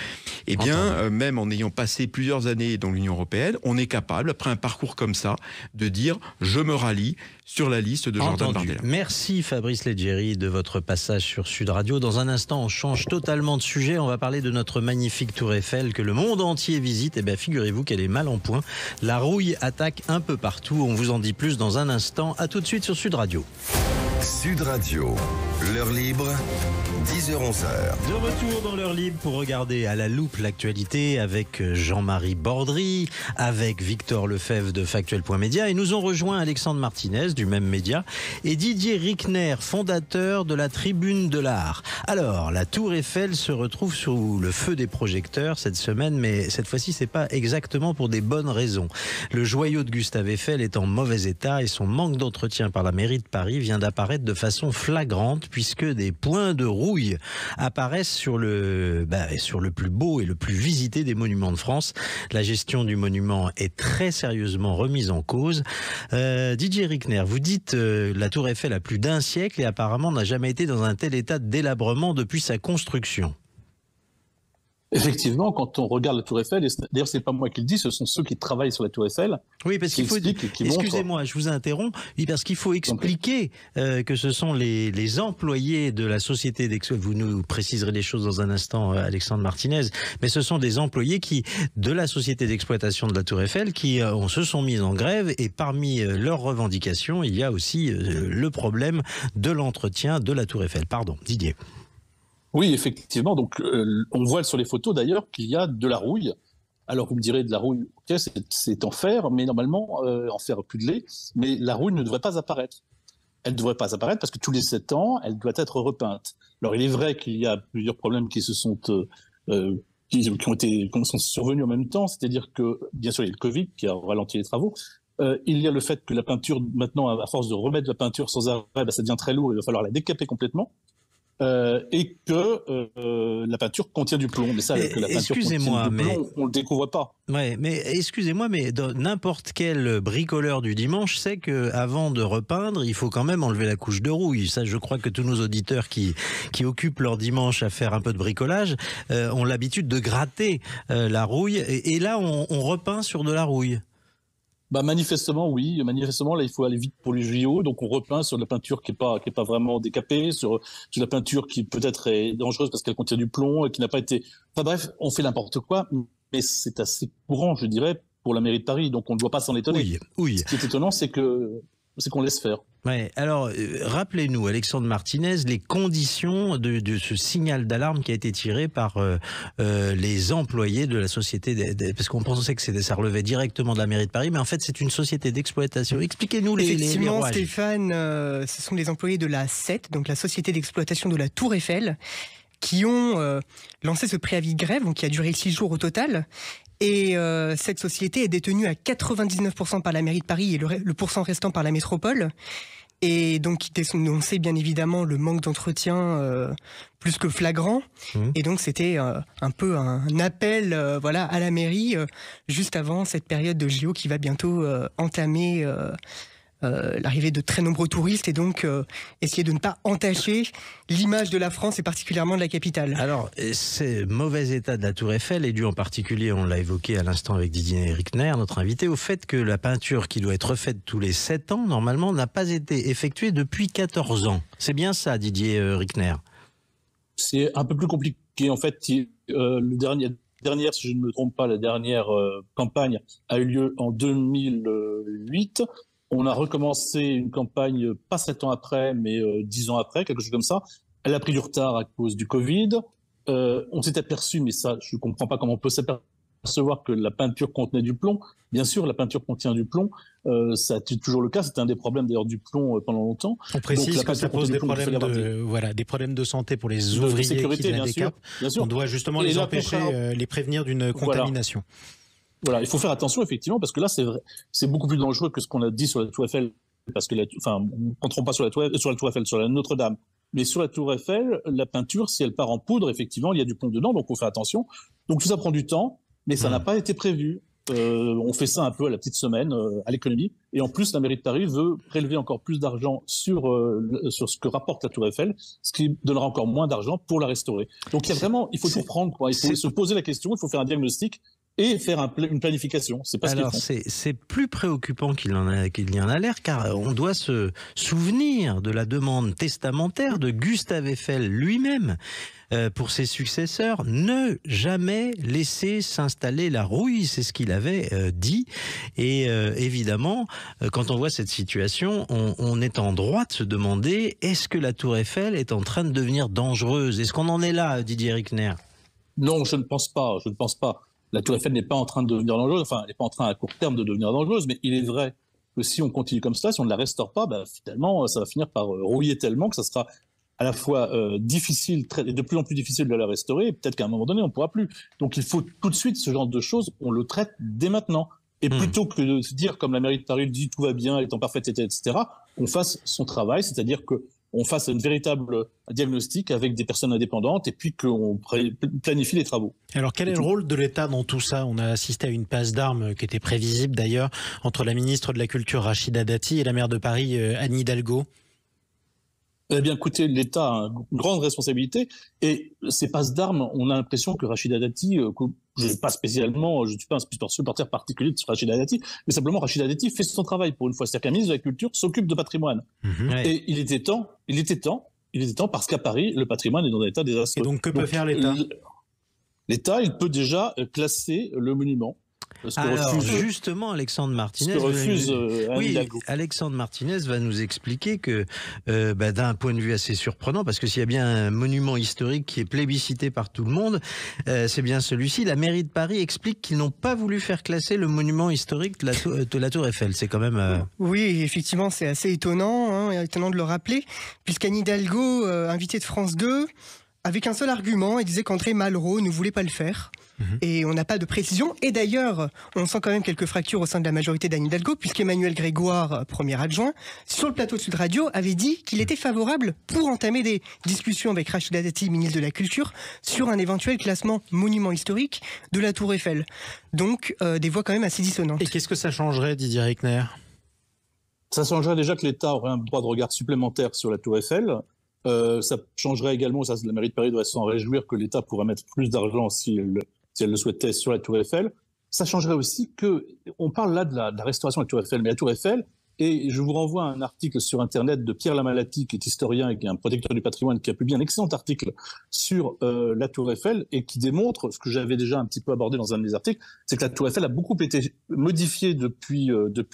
Speaker 3: Eh bien, même en ayant passé plusieurs années dans l'Union européenne, on est capable, après un parcours comme ça, de dire « je me rallie » sur la liste de Jordan Bardella.
Speaker 2: Merci Fabrice Leggeri de votre passage sur Sud Radio. Dans un instant, on change totalement de sujet. On va parler de notre magnifique tour Eiffel que le monde entier visite. Eh bien, figurez-vous qu'elle est mal en point. La rouille attaque un peu partout. On vous en dit plus dans un instant. À tout de suite sur Sud Radio.
Speaker 1: Sud Radio, l'heure libre, 10h-11h.
Speaker 2: De retour dans l'heure libre pour regarder à la loupe l'actualité avec Jean-Marie Bordry, avec Victor Lefebvre de Factuel.media, et nous ont rejoint Alexandre Martinez du même média et Didier Rickner, fondateur de la Tribune de l'Art. Alors, la Tour Eiffel se retrouve sous le feu des projecteurs cette semaine, mais cette fois-ci, c'est pas exactement pour des bonnes raisons. Le joyau de Gustave Eiffel est en mauvais état et son manque d'entretien par la mairie de Paris vient d'apparaître de façon flagrante puisque des points de rouille apparaissent sur le plus beau et le plus visité des monuments de France. La gestion du monument est très sérieusement remise en cause. Didier Rickner, vous dites la Tour Eiffel a plus d'un siècle et apparemment n'a jamais été dans un tel état de délabrement depuis sa construction.
Speaker 6: Effectivement, quand on regarde la Tour Eiffel, et d'ailleurs c'est pas moi qui le dis, ce sont ceux qui travaillent sur la Tour Eiffel.
Speaker 2: Oui, parce qu'il faut. Excusez-moi, je vous interromps. Oui, parce qu'il faut expliquer que ce sont les employés de la société d'exploitation. Vous nous préciserez les choses dans un instant, Alexandre Martinez. Mais ce sont des employés de la société d'exploitation de la Tour Eiffel qui se sont mis en grève. Et parmi leurs revendications, il y a aussi le problème de l'entretien de la Tour Eiffel. Pardon, Didier.
Speaker 6: Oui, effectivement. Donc, on voit sur les photos d'ailleurs qu'il y a de la rouille. Alors, vous me direz de la rouille, ok, c'est en fer, mais normalement, en fer pudelé, mais la rouille ne devrait pas apparaître. Elle ne devrait pas apparaître parce que tous les 7 ans, elle doit être repeinte. Alors, il est vrai qu'il y a plusieurs problèmes qui sont survenus en même temps, c'est-à-dire que, bien sûr, il y a le Covid qui a ralenti les travaux. Il y a le fait que la peinture, maintenant, à force de remettre la peinture sans arrêt, ça devient très lourd, il va falloir la décaper complètement. Et que la peinture contient du plomb. Mais ça, que la peinture contient du plomb, on le découvre pas.
Speaker 2: Ouais, mais excusez-moi, mais n'importe quel bricoleur du dimanche sait que avant de repeindre, il faut quand même enlever la couche de rouille. Ça, je crois que tous nos auditeurs qui occupent leur dimanche à faire un peu de bricolage ont l'habitude de gratter la rouille. Et là, on repeint sur de la rouille.
Speaker 6: Bah manifestement oui, manifestement là il faut aller vite pour les JO, donc on repeint sur de la peinture qui est pas vraiment décapée, sur la peinture qui peut-être est dangereuse parce qu'elle contient du plomb et qui n'a pas été. Enfin bref, on fait n'importe quoi, mais c'est assez courant, je dirais, pour la mairie de Paris, donc on ne doit pas s'en étonner.
Speaker 2: Oui.
Speaker 6: Ce qui est étonnant, c'est qu'on laisse faire.
Speaker 2: Ouais. Alors, rappelez-nous, Alexandre Martinez, les conditions de ce signal d'alarme qui a été tiré par les employés de la société, parce qu'on pensait que ça relevait directement de la mairie de Paris, mais en fait, c'est une société d'exploitation. Expliquez-nous les rouages.
Speaker 7: Stéphane, ce sont les employés de la SET, donc la société d'exploitation de la Tour Eiffel, qui ont lancé ce préavis de grève, donc qui a duré 6 jours au total. Et cette société est détenue à 99% par la mairie de Paris et le pourcent restant par la métropole. Et donc, qui dénonçait bien évidemment le manque d'entretien plus que flagrant. Et donc, c'était un peu un appel à la mairie juste avant cette période de JO qui va bientôt entamer l'arrivée de très nombreux touristes et donc essayer de ne pas entacher l'image de la France et particulièrement de la capitale.
Speaker 2: Alors, ce mauvais état de la Tour Eiffel est dû en particulier, on l'a évoqué à l'instant avec Didier Rickner, notre invité, au fait que la peinture qui doit être refaite tous les 7 ans, normalement, n'a pas été effectuée depuis 14 ans. C'est bien ça, Didier Rickner? C'est
Speaker 6: un peu plus compliqué. En fait, dernière, si je ne me trompe pas, la dernière campagne a eu lieu en 2008. On a recommencé une campagne, pas 7 ans après, mais 10 ans après, quelque chose comme ça. Elle a pris du retard à cause du Covid. On s'est aperçu, mais ça, je ne comprends pas comment on peut s'apercevoir que la peinture contenait du plomb. Bien sûr, la peinture contient du plomb. Ça a toujours le cas. C'était un des problèmes d'ailleurs du plomb pendant longtemps.
Speaker 4: On précise que ça pose des problèmes de santé pour les ouvriers qui la décapent. On doit justement les empêcher, les prévenir d'une contamination.
Speaker 6: Voilà, il faut faire attention effectivement parce que là c'est beaucoup plus dangereux que ce qu'on a dit sur la Tour Eiffel parce que on ne comptera pas sur la Tour Eiffel, sur la Notre-Dame, mais sur la Tour Eiffel, la peinture, si elle part en poudre, effectivement, il y a du plomb dedans, donc il faut faire attention. Donc tout ça prend du temps, mais ça n'a pas été prévu. On fait ça un peu à la petite semaine à l'économie, et en plus la mairie de Paris veut prélever encore plus d'argent sur ce que rapporte la Tour Eiffel, ce qui donnera encore moins d'argent pour la restaurer. Donc il faut tout prendre, quoi. Il faut se poser la question, il faut faire un diagnostic. et faire une planification. C'est pas ce qu'ils font.
Speaker 2: C'est plus préoccupant qu'il y en a l'air, car on doit se souvenir de la demande testamentaire de Gustave Eiffel lui-même pour ses successeurs, ne jamais laisser s'installer la rouille, c'est ce qu'il avait dit. Et évidemment, quand on voit cette situation, on est en droit de se demander, est-ce que la Tour Eiffel est en train de devenir dangereuse? Est-ce qu'on en est là, Didier Rickner?
Speaker 6: Non, je ne pense pas. La Tour Eiffel n'est pas en train de devenir dangereuse, enfin, elle n'est pas en train à court terme de devenir dangereuse, mais il est vrai que si on continue comme ça, si on ne la restaure pas, finalement, ça va finir par rouiller tellement que ça sera à la fois difficile, de plus en plus difficile de la restaurer, et peut-être qu'à un moment donné, on ne pourra plus. Donc il faut tout de suite, ce genre de choses, on le traite dès maintenant. Et plutôt que de se dire, comme la mairie de Paris le dit, tout va bien, elle est en parfait état, etc., on fasse son travail, c'est-à-dire qu'on fasse un véritable diagnostic avec des personnes indépendantes et puis qu'on planifie les travaux.
Speaker 4: Alors quel est le rôle de l'État dans tout ça? On a assisté à une passe d'armes qui était prévisible d'ailleurs entre la ministre de la Culture Rachida Dati et la maire de Paris Anne Hidalgo.
Speaker 6: Eh bien, écoutez, l'État a une grande responsabilité et ces passes d'armes, on a l'impression que Rachida Dati, je ne suis pas un supporter particulier de Rachida Dati, mais simplement Rachida Dati fait son travail pour une fois. C'est-à-dire qu'un ministre de la Culture s'occupe de patrimoine. Et il était temps parce qu'à Paris, le patrimoine est dans un état désastreux.
Speaker 4: Et donc, que peut faire l'État?
Speaker 6: L'État, il peut déjà classer le monument.
Speaker 2: Alors justement, Alexandre Martinez, Alexandre Martinez va nous expliquer que d'un point de vue assez surprenant, parce que s'il y a bien un monument historique qui est plébiscité par tout le monde, c'est bien celui-ci. La mairie de Paris explique qu'ils n'ont pas voulu faire classer le monument historique de la Tour Eiffel. C'est quand même...
Speaker 7: Oui, effectivement, c'est assez étonnant, étonnant de le rappeler, puisqu'Anne Hidalgo, invitée de France 2, avec un seul argument, elle disait qu'André Malraux ne voulait pas le faire. Et on n'a pas de précision. Et d'ailleurs, on sent quand même quelques fractures au sein de la majorité d'Anne Hidalgo, puisqu'Emmanuel Grégoire, premier adjoint, sur le plateau de Sud Radio, avait dit qu'il était favorable pour entamer des discussions avec Rachida Dati, ministre de la Culture, sur un éventuel classement monument historique de la Tour Eiffel. Donc, des voix quand même assez dissonantes.
Speaker 4: Et qu'est-ce que ça changerait, Didier Rickner?
Speaker 6: Ça changerait déjà que l'État aurait un droit de regard supplémentaire sur la Tour Eiffel. Ça changerait également, la mairie de Paris devrait s'en réjouir, que l'État pourrait mettre plus d'argent si elle le souhaitait sur la Tour Eiffel. Ça changerait aussi on parle là de la restauration de la Tour Eiffel, mais la Tour Eiffel, et je vous renvoie à un article sur Internet de Pierre Lamalati, qui est historien et qui est un protecteur du patrimoine, qui a publié un excellent article sur la Tour Eiffel et qui démontre ce que j'avais déjà un petit peu abordé dans un de mes articles, c'est que la Tour Eiffel a beaucoup été modifiée depuis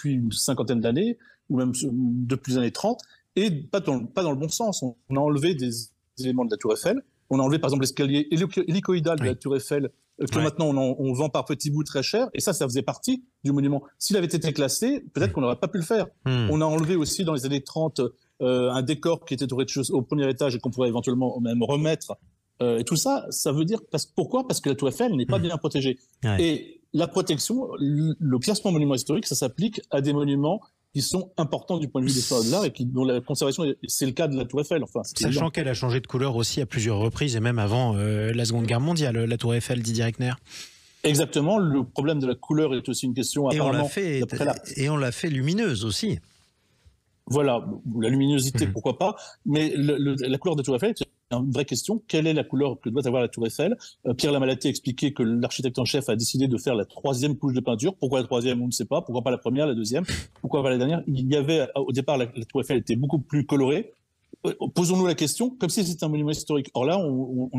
Speaker 6: une cinquantaine d'années, ou même depuis les années 30, et pas dans le bon sens. On a enlevé des éléments de la Tour Eiffel. On a enlevé, par exemple, l'escalier hélicoïdal de la Tour Eiffel, que maintenant on vend par petits bouts très cher. Et ça faisait partie du monument. S'il avait été classé, peut-être qu'on n'aurait pas pu le faire. On a enlevé aussi, dans les années 30, un décor qui était au premier étage et qu'on pourrait éventuellement même remettre. Et tout ça, ça veut dire... Pourquoi? Parce que la Tour Eiffel n'est pas bien protégée. Et la protection, le classement monument historique, ça s'applique à des monuments qui sont importants du point de vue de l'histoire de l'art et dont la conservation, c'est le cas de la Tour Eiffel. Enfin,
Speaker 4: sachant qu'elle a changé de couleur aussi à plusieurs reprises, et même avant la Seconde Guerre mondiale, la Tour Eiffel, Didier Rickner.
Speaker 6: Exactement, le problème de la couleur est aussi une question apparemment...
Speaker 2: Et on l'a fait lumineuse aussi.
Speaker 6: Voilà, la luminosité, pourquoi pas, mais la couleur de la Tour Eiffel, c'est une vraie question. Quelle est la couleur que doit avoir la Tour Eiffel? Pierre Lamalati a expliqué que l'architecte en chef a décidé de faire la 3e couche de peinture. Pourquoi la 3e, on ne sait pas. Pourquoi pas la première, la 2e? Pourquoi pas la dernière? Il y avait, au départ, la Tour Eiffel était beaucoup plus colorée. Posons-nous la question, comme si c'était un monument historique. Or là, on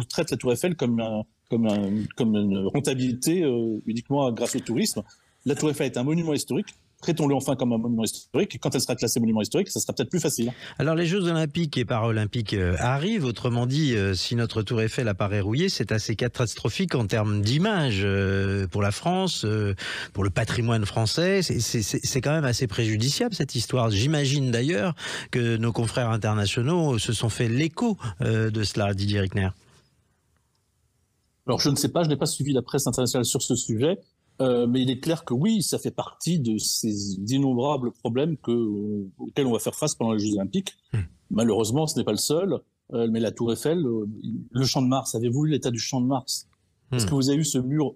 Speaker 6: traite la Tour Eiffel comme une rentabilité uniquement grâce au tourisme. La Tour Eiffel est un monument historique. Traitons-le enfin comme un monument historique. Et quand elle sera classée monument historique, ça sera peut-être plus facile.
Speaker 2: Alors les Jeux Olympiques et Paralympiques arrivent. Autrement dit, si notre Tour Eiffel apparaît rouillée, c'est assez catastrophique en termes d'image pour la France, pour le patrimoine français. C'est quand même assez préjudiciable cette histoire. J'imagine d'ailleurs que nos confrères internationaux se sont fait l'écho de cela, Didier Rickner.
Speaker 6: Alors je ne sais pas, je n'ai pas suivi la presse internationale sur ce sujet. Mais il est clair que oui, ça fait partie de ces innombrables problèmes auxquels on va faire face pendant les Jeux Olympiques. Malheureusement, ce n'est pas le seul. Mais la Tour Eiffel, le Champ de Mars, avez-vous vu l'état du Champ de Mars? Est-ce que vous avez vu ce mur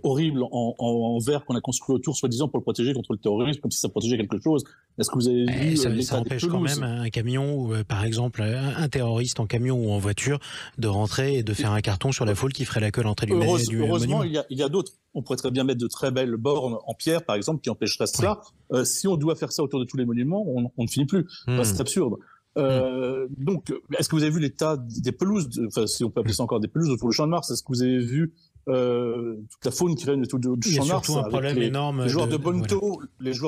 Speaker 6: horrible en verre qu'on a construit autour, soi-disant pour le protéger contre le terrorisme, comme si ça protégeait quelque chose. Est-ce que vous avez vu
Speaker 4: ça empêche quand même un camion, par exemple, un terroriste en camion ou en voiture, de rentrer et de faire un carton sur la foule qui ferait la queue à l'entrée du monument.
Speaker 6: Heureusement, il y a d'autres. On pourrait très bien mettre de très belles bornes en pierre, par exemple, qui empêcheraient cela. Si on doit faire ça autour de tous les monuments, on ne finit plus. C'est absurde. Donc, est-ce que vous avez vu l'état des pelouses, si on peut appeler ça encore des pelouses autour du Champ de Mars? Est-ce que vous avez vu toute la faune qui règne autour du Champ de Mars?
Speaker 4: Il y a surtout un problème énorme.
Speaker 6: Les joueurs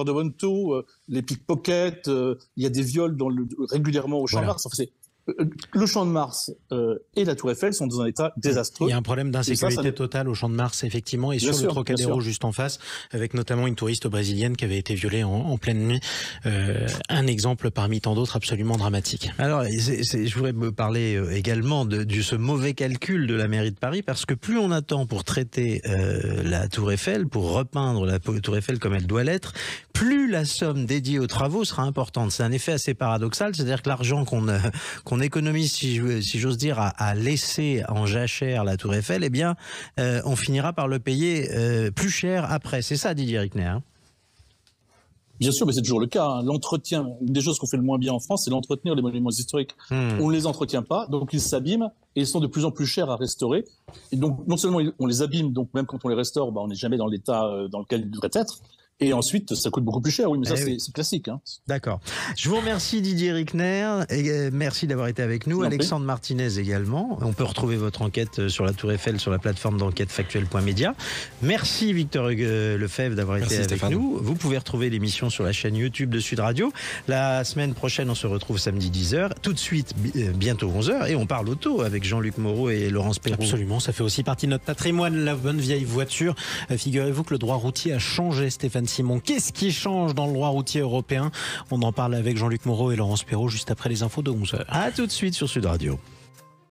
Speaker 6: de Bonneto, les pickpockets, il y a des viols régulièrement au Champ de Mars. Enfin, le Champ de Mars et la Tour Eiffel sont dans un état désastreux.
Speaker 4: Il y a un problème d'insécurité totale au Champ de Mars, effectivement, et sur le Trocadéro juste en face, avec notamment une touriste brésilienne qui avait été violée en pleine nuit. Un exemple parmi tant d'autres absolument dramatique.
Speaker 2: Alors, je voudrais me parler également de ce mauvais calcul de la mairie de Paris, parce que plus on attend pour traiter la Tour Eiffel, pour repeindre la Tour Eiffel comme elle doit l'être, plus la somme dédiée aux travaux sera importante. C'est un effet assez paradoxal, c'est-à-dire que l'argent qu'on économise, si j'ose dire, à laisser en jachère la Tour Eiffel, eh bien, on finira par le payer plus cher après. C'est ça, Didier Rickner, hein?
Speaker 6: Bien sûr, mais c'est toujours le cas. Hein. L'entretien, une des choses qu'on fait le moins bien en France, c'est l'entretenir les monuments historiques. On ne les entretient pas, donc ils s'abîment et ils sont de plus en plus chers à restaurer. Et donc, non seulement on les abîme, donc même quand on les restaure, on n'est jamais dans l'état dans lequel ils devraient être. Et ensuite, ça coûte beaucoup plus cher. Oui, mais c'est classique. Hein.
Speaker 2: D'accord. Je vous remercie, Didier Rickner. Et merci d'avoir été avec nous. Alexandre Martinez également. On peut retrouver votre enquête sur la Tour Eiffel sur la plateforme d'enquête factuelle.media. Merci, Victor Lefebvre, d'avoir été avec nous. Vous pouvez retrouver l'émission sur la chaîne YouTube de Sud Radio. La semaine prochaine, on se retrouve samedi 10h. Tout de suite, bientôt 11h. Et on parle auto avec Jean-Luc Moreau et Laurence Perroux.
Speaker 4: Absolument. Ça fait aussi partie de notre patrimoine, la bonne vieille voiture. Figurez-vous que le droit routier a changé, Stéphane Simon. Qu'est-ce qui change dans le droit routier européen? On en parle avec Jean-Luc Moreau et Laurence Perrault juste après les infos de 11h.
Speaker 2: À tout de suite sur Sud Radio.